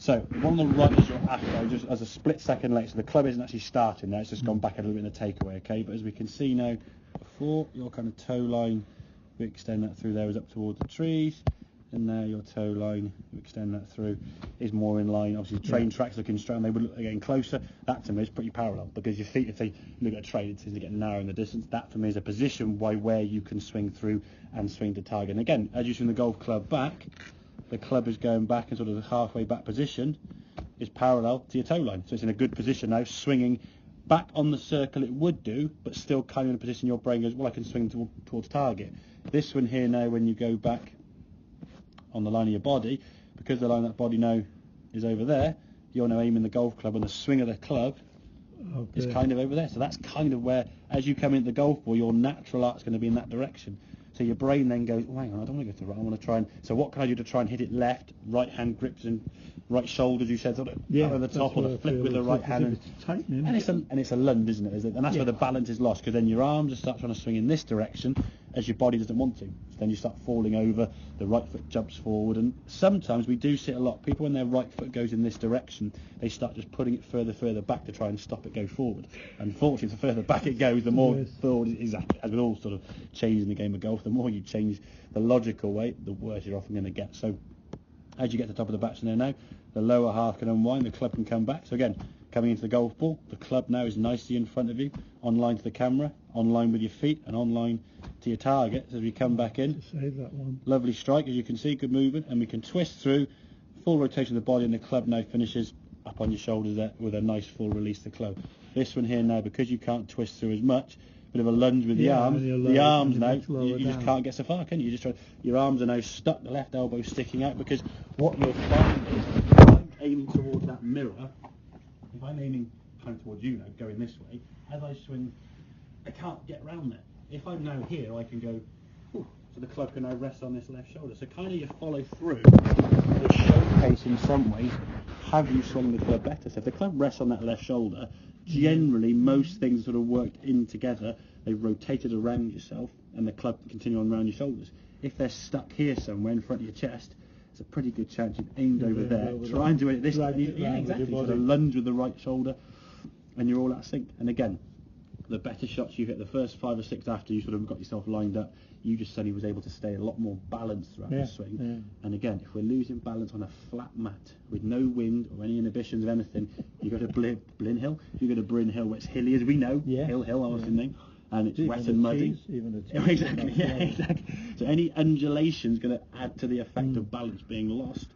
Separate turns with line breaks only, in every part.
So one on the right is your after, just as a split second later. So the club isn't actually starting there, it's just gone back a little bit in the takeaway, okay? But as we can see now, before your kind of toe line, we extend that through there is up towards the trees. And now your toe line, we extend that through, is more in line. Obviously, the train tracks looking straight, and they would look getting closer. That to me is pretty parallel, because your feet, if they look at a train, it seems to get narrow in the distance. That for me is a position by where you can swing through and swing to target. And again, as you swing the golf club back, the club is going back in sort of the halfway back position, is parallel to your toe line. So it's in a good position now, swinging back on the circle it would do, but still kind of in a position your brain goes, well, I can swing towards target. This one here now, when you go back on the line of your body, because the line of that body now is over there, you're now aiming the golf club, and the swing of the club is kind of over there. So that's kind of where, as you come into the golf ball, your natural arc's going to be in that direction. So your brain then goes, oh, hang on, I don't want to go to the right, I want to try and... So what can I do to try and hit it left? Right hand grips and right shoulders, you said, sort of over the top, or the flip with the right hand. And it's a lunge, isn't it? And that's where the balance is lost, because then your arms just start trying to swing in this direction as your body doesn't want to. So then you start falling over, the right foot jumps forward, and sometimes we do see it a lot. People, when their right foot goes in this direction, they start just putting it further back to try and stop it go forward. Unfortunately, the further back it goes, the more forward, exactly, as with all sort of changes in the game of golf, the more you change the logical way, the worse you're often going to get. So as you get to the top of the batsman there now, the lower half can unwind, the club can come back. So again, coming into the golf ball, the club now is nicely in front of you, on line to the camera, on line with your feet, and on line to your target. So as we come back in,
save that one.
Lovely strike, as you can see, good movement, and we can twist through, full rotation of the body, and the club now finishes up on your shoulders there with a nice full release to the club. This one here now, because you can't twist through as much, bit of a lunge with the arms. The arms now, you just can't get so far, can you? You just try. Your arms are now stuck, the left elbow sticking out, because what you'll find is, if I'm aiming towards that mirror, if I'm aiming kind of towards you now, going this way, as I swing, I can't get round there. If I'm now here, I can go, so the club can now rest on this left shoulder. So kind of you follow through the showcase in some ways, have you swung the club better? So if the club rests on that left shoulder, generally most things sort of worked in together, they've rotated around yourself, and the club can continue on around your shoulders. If they're stuck here somewhere in front of your chest, it's a pretty good chance you've aimed over there, try and do it this way. Exactly, sort of lunge with the right shoulder, and you're all out of sync. And again, the better shots you hit, the first 5 or 6 after you sort of got yourself lined up, you just suddenly was able to stay a lot more balanced throughout the swing. And again, if we're losing balance on a flat mat with no wind or any inhibitions of anything, you go to Blin Hill, you go to Bryn Hill, where it's hilly, as we know, Hill, I was name, and it's wet and muddy. Exactly. So any undulation is going to add to the effect of balance being lost.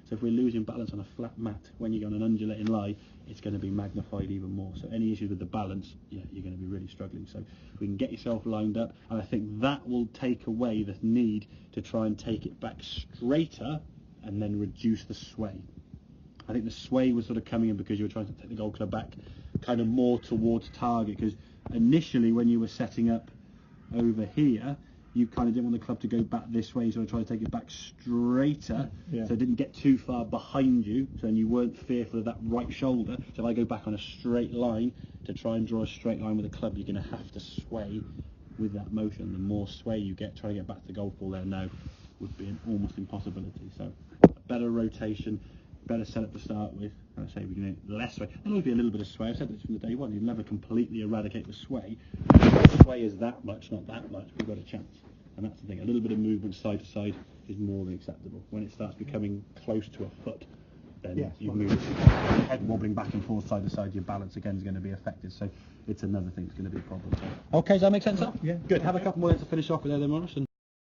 So if we're losing balance on a flat mat when you're on an undulating lie, it's going to be magnified even more. So any issues with the balance, you're going to be really struggling. So if we can get yourself lined up, and I think that will take away the need to try and take it back straighter and then reduce the sway. I think the sway was sort of coming in because you were trying to take the golf club back kind of more towards target, because initially when you were setting up over here, you kind of didn't want the club to go back this way, so I tried to take it back straighter, so it didn't get too far behind you, so then you weren't fearful of that right shoulder. So if I go back on a straight line, to try and draw a straight line with the club, you're going to have to sway with that motion. The more sway you get, trying to get back to the golf ball there now would be an almost impossibility. So better rotation, better setup to start with. I say we're going to less sway. There'll always be a little bit of sway. I've said this from the day one. You'll never completely eradicate the sway. If the sway is that much, not that much, we've got a chance. And that's the thing. A little bit of movement side to side is more than acceptable. When it starts becoming close to a foot, then you move head wobbling back and forth side to side. Your balance again is going to be affected. So it's another thing that's going to be a problem. So. Okay, does that make sense? Yeah. Good. Have a couple more minutes to finish off with there, then, Morris.